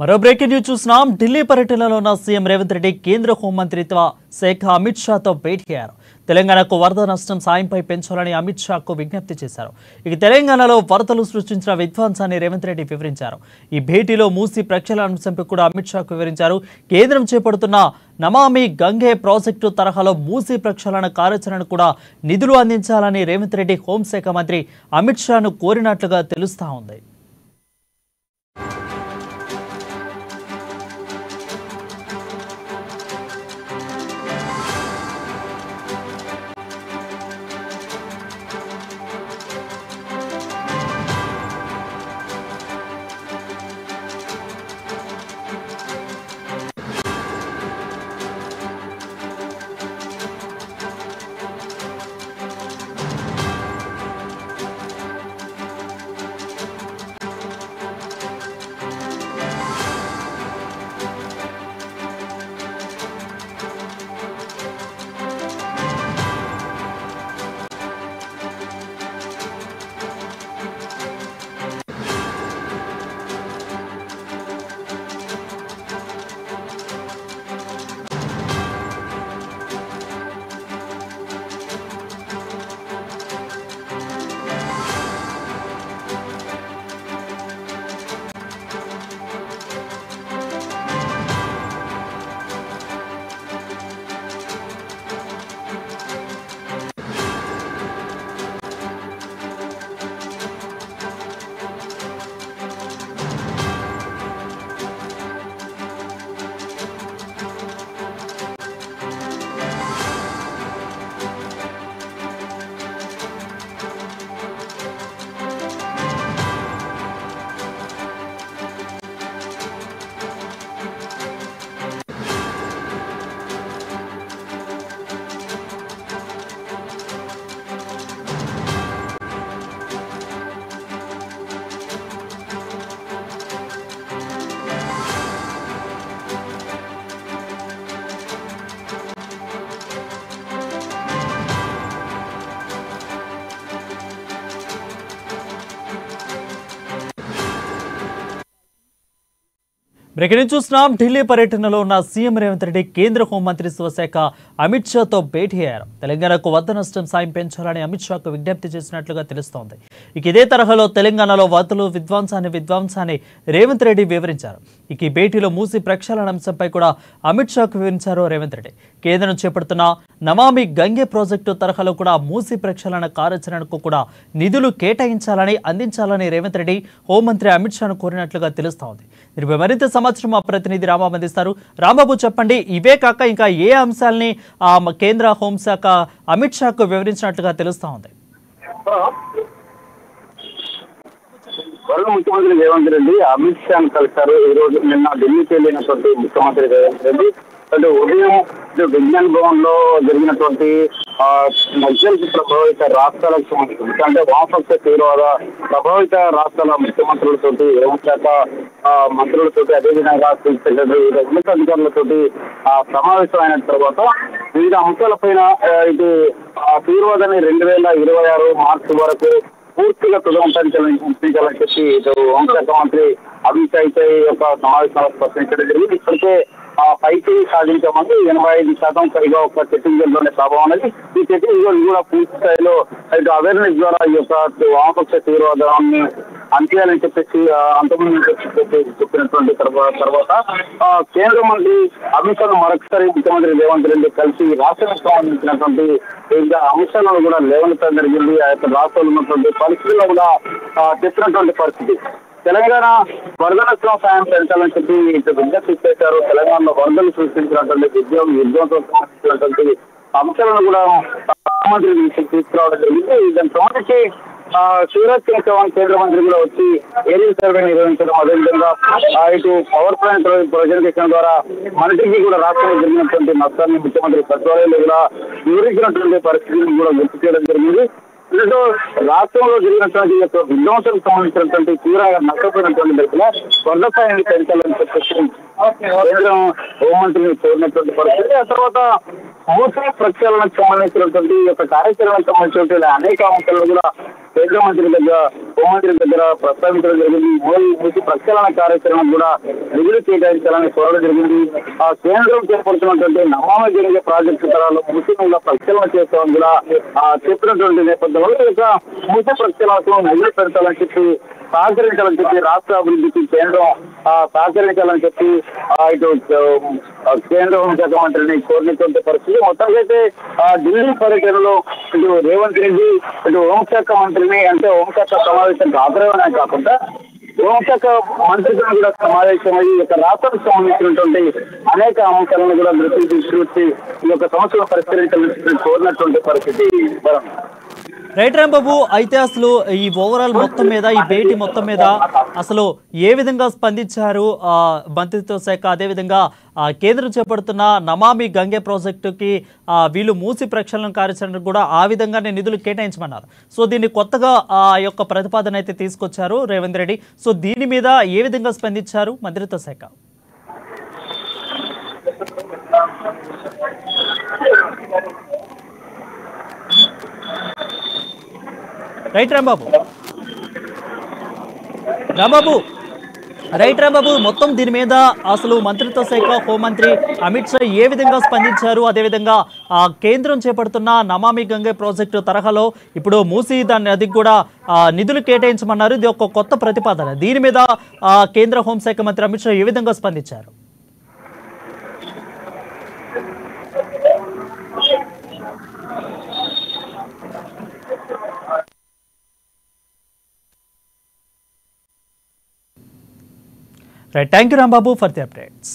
మరో breaking news చూస్తున్నాం. ఢిల్లీ పర్యటనలో ఉన్న సీఎం రేవంత్ రెడ్డి కేంద్ర హోంమంత్రిత్వ శాఖ అమిత్ షాతో భేటీ అయ్యారు. తెలంగాణకు వరద నష్టం సాయంపై పెంచాలని అమిత్ షాకు విజ్ఞప్తి చేశారు. ఇక తెలంగాణలో వరదలు సృష్టించిన విధ్వంసాన్ని రేవంత్ రెడ్డి వివరించారు. ఈ భేటీలో మూసీ ప్రక్షాళన అంశంపై కూడా అమిత్ షాకు వివరించారు. కేంద్రం చేపడుతున్న నమామి గంగే ప్రాజెక్టు తరహాలో మూసీ ప్రక్షాళన కార్యాచరణ కూడా నిధులు అందించాలని రేవంత్ రెడ్డి హోంశాఖ మంత్రి అమిత్ షాను కోరినట్లుగా తెలుస్తా ఉంది. బ్రేకింగ్ చూస్తున్నాం. ఢిల్లీ పర్యటనలో ఉన్న సీఎం రేవంత్ రెడ్డి కేంద్ర హోంమంత్రిత్వ శాఖ అమిత్ షాతో భేటీ అయ్యారు. తెలంగాణకు వరద నష్టం సాయం పెంచాలని అమిత్ షాకు విజ్ఞప్తి చేసినట్లుగా తెలుస్తోంది. ఇక ఇదే తరహాలో తెలంగాణలో వరదలు విధ్వంసాన్ని రేవంత్ రెడ్డి వివరించారు. ఇక ఈ భేటీలో మూసీ ప్రక్షాళన అంశంపై కూడా అమిత్ షాకు వివరించారు రేవంత్ రెడ్డి. కేంద్రం చేపడుతున్న నమామి గంగే ప్రాజెక్టు తరహాలో కూడా మూసీ ప్రక్షాళన కార్యాచరణకు కూడా నిధులు కేటాయించాలని అందించాలని రేవంత్ రెడ్డి హోంమంత్రి అమిత్ షాను కోరినట్లుగా తెలుస్తోంది. దీనిపై మరింత సమాచారం మా ప్రతినిధి రాంబాబు అందిస్తారు. రాంబాబు, చెప్పండి, ఇవే కాక ఇంకా ఏ అంశాలని కేంద్ర హోంశాఖ అమిత్ షాకు వివరించినట్లుగా తెలుస్తా ఉంది? ముఖ్యమంత్రి రేవంత్ రెడ్డి అమిత్ షాను కలిశారు. ఈ రోజు నిన్న ఢిల్లీకి వెళ్ళినటువంటి ముఖ్యమంత్రి రేవంత్ రెడ్డి ఉదయం విజ్ఞాన్ భవన్ లో జరిగినటువంటి నక్సల్ ప్రభావిత రాష్ట్రాలకు సంబంధించి అంటే వామపక్ష తీవ్రవాద ప్రభావిత రాష్ట్రాల ముఖ్యమంత్రులతోటి హోంశాఖ మంత్రులతోటి అదేవిధంగా చీఫ్ సెక్రటరీ ఉన్నతాధికారులతోటి సమావేశం అయిన తర్వాత వివిధ అంశాలపైన ఇది తీవ్రవాదాన్ని 2026 మార్చి వరకు పూర్తిగా తుదముట్టించాలని చెప్పి హోంశాఖ మంత్రి అమిత్ షా యొక్క సమావేశంలో స్పష్టించడం జరిగింది. ఇప్పటికే పైకి సాధించామని 85% పైగా ఒక ఛత్తీస్గఢ్ లోనే లాభం అనేది. ఈ ఛత్తీస్గఢ్ కూడా పూర్తి స్థాయిలో అవేర్నెస్ ద్వారా ఈ యొక్క వామపక్ష తీవ్రవాదాన్ని అంత్యాలని చెప్పేసి అంతకుముందు చెప్పినటువంటి తర్వాత కేంద్ర మంత్రి అమిత్ షాను మరొకసారి ముఖ్యమంత్రి రేవంత్ రెడ్డి కలిసి రాష్ట్రానికి సంబంధించినటువంటి వివిధ అంశాలను కూడా లేవనెత్తడం జరిగింది. ఆ యొక్క రాష్ట్రంలో ఉన్నటువంటి పరిస్థితుల్లో కూడా చెప్పినటువంటి పరిస్థితి. తెలంగాణ వరద నష్టం సాయం పెంచాలని చెప్పి విజ్ఞప్తి చేశారు. తెలంగాణలో వరదలు సృష్టించినటువంటి విధ్వంసం సంబంధించినటువంటి అంశాలను కూడా ముఖ్యమంత్రి తీసుకురావడం జరిగింది. దానికి సంబంధించి శివరాజ్ సింగ్ చౌహాన్ కేంద్ర మంత్రి కూడా వచ్చి ఏరియల్ సర్వే నిర్వహించడం, అదేవిధంగా ఇటు పవర్ ప్లాంట్ ప్రజెంటేషన్ ద్వారా మంత్రికి కూడా రాష్ట్రంలో జరిగినటువంటి నష్టాన్ని ముఖ్యమంత్రి సచివాలయంలో కూడా వివరించినటువంటి పరిస్థితిని కూడా గుర్తు చేయడం జరిగింది. దీంతో రాష్ట్రంలో జరిగినటువంటి విధ్వంసానికి సంబంధించినటువంటి తీవ్రంగా నష్టపోయినటువంటి దగ్గర వరద సాయాన్ని పెంచాలని చెప్పేసి కేంద్రం హోంమంత్రిని కోరినటువంటి పరిస్థితి. ఆ తర్వాత మూసీ ప్రక్షాళనకు సంబంధించినటువంటి ఈ యొక్క కార్యాచరణకు సంబంధించినటువంటి అనేక అంశాలను కూడా కేంద్ర మంత్రి దగ్గర హోంమంత్రి దగ్గర ప్రస్తావించడం జరిగింది. మూసీ ప్రక్షాళన కార్యాచరణ కూడా నిధులు కేటాయించాలని కోరడం జరిగింది. ఆ కేంద్రం చేపడుతున్నటువంటి నమామి గంగే ప్రాజెక్టు తరాలు మూసీ మీద ప్రక్షాళన చేస్తామని కూడా చెప్పినటువంటి నేపథ్యంలో ఈ యొక్క మూసీ ప్రక్షాళనకు నిధులు పెడతాలని చెప్పి సహకరించాలని చెప్పి రాష్ట్ర అభివృద్ధికి కేంద్రం సహకరించాలని చెప్పి ఇటు కేంద్ర హోంశాఖ మంత్రిని కోరినటువంటి పరిస్థితి. మొత్తానికైతే ఢిల్లీ పర్యటనలో ఇటు రేవంత్ రెడ్డి ఇటు హోంశాఖ మంత్రిని అంటే హోంశాఖ సమావేశానికి హాజరవనే కాకుండా హోంశాఖ మంత్రితో కూడా సమావేశమై ఈ యొక్క రాష్ట్రానికి సంబంధించినటువంటి అనేక అంశాలను కూడా దృష్టికి తీసుకొచ్చి ఈ యొక్క సమస్యను పరిష్కరించాలని కోరినటువంటి పరిస్థితి. రైట్ రాంబాబు, అయితే అసలు ఈ ఓవరాల్ మొత్తం మీద ఈ భేటీ మొత్తం మీద అసలు ఏ విధంగా స్పందించారు మంత్రిత్వ శాఖ, అదేవిధంగా కేంద్రం చేపడుతున్న నమామి గంగే ప్రాజెక్టుకి వీళ్ళు మూసి ప్రక్షాళన కార్యాచరణకు కూడా ఆ విధంగానే నిధులు కేటాయించమన్నారు. సో దీన్ని కొత్తగా ఆ యొక్క ప్రతిపాదన అయితే తీసుకొచ్చారు రేవంత్ రెడ్డి. సో దీని మీద ఏ విధంగా స్పందించారు మంత్రిత్వ శాఖ? రైట్ రాంబాబు, మొత్తం దీని మీద అసలు మంత్రిత్వ శాఖ హోంమంత్రి అమిత్ షా ఏ విధంగా స్పందించారు, అదేవిధంగా కేంద్రం చేపడుతున్న నమామి గంగే ప్రాజెక్టు తరహాలో ఇప్పుడు మూసీ దాన్ని అది కూడా నిధులు కేటాయించమన్నారు. ఇది ఒక కొత్త ప్రతిపాదన. దీని మీద కేంద్ర హోంశాఖ మంత్రి అమిత్ షా ఏ విధంగా స్పందించారు? Right, thank you Rambabu for the updates.